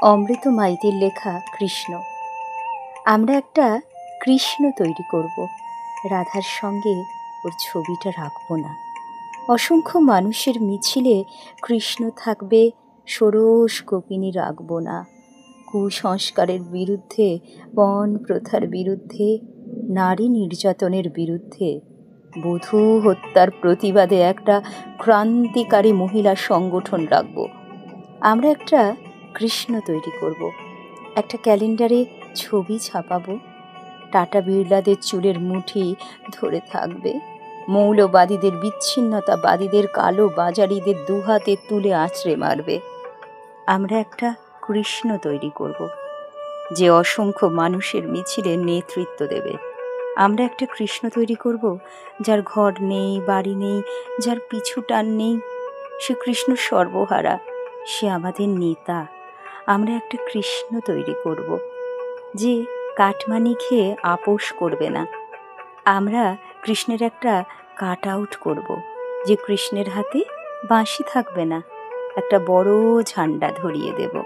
অমৃত মাইতির লেখা কৃষ্ণ। আমরা একটা কৃষ্ণ তৈরি করব, রাধার সঙ্গে ওর ছবিটা রাখব না। অসংখ্য মানুষের মিছিলে কৃষ্ণ থাকবে, ষোড়শ গোপিনী রাখব না। কুসংস্কারের বিরুদ্ধে, পণ প্রথার বিরুদ্ধে, নারী নির্যাতনের বিরুদ্ধে, বধূ হত্যার প্রতিবাদে একটা ক্রান্তিকারী মহিলা সংগঠন রাখব। আমরা একটা কৃষ্ণ তৈরি করব, একটা ক্যালেন্ডারে ছবি ছাপাবো। টাটা বিড়লাদের চুলের মুঠি ধরে থাকবে, মৌলবাদীদের, বিচ্ছিন্নতাবাদীদের, কালো বাজারিদের দুহাতে তুলে আঁচড়ে মারবে। আমরা একটা কৃষ্ণ তৈরি করব, যে অসংখ্য মানুষের মিছিলে নেতৃত্ব দেবে। আমরা একটা কৃষ্ণ তৈরি করব, যার ঘর নেই, বাড়ি নেই, যার পিছু টান নেই। সে কৃষ্ণ সর্বহারা, সে আমাদের নেতা। আমরা একটা কৃষ্ণ তৈরি করব, যে কাটমানি খেয়ে আপোষ করবে না। আমরা কৃষ্ণের একটা কাট আউট করব, যে কৃষ্ণের হাতে বাঁশি থাকবে না, একটা বড় ঝান্ডা ধরিয়ে দেব।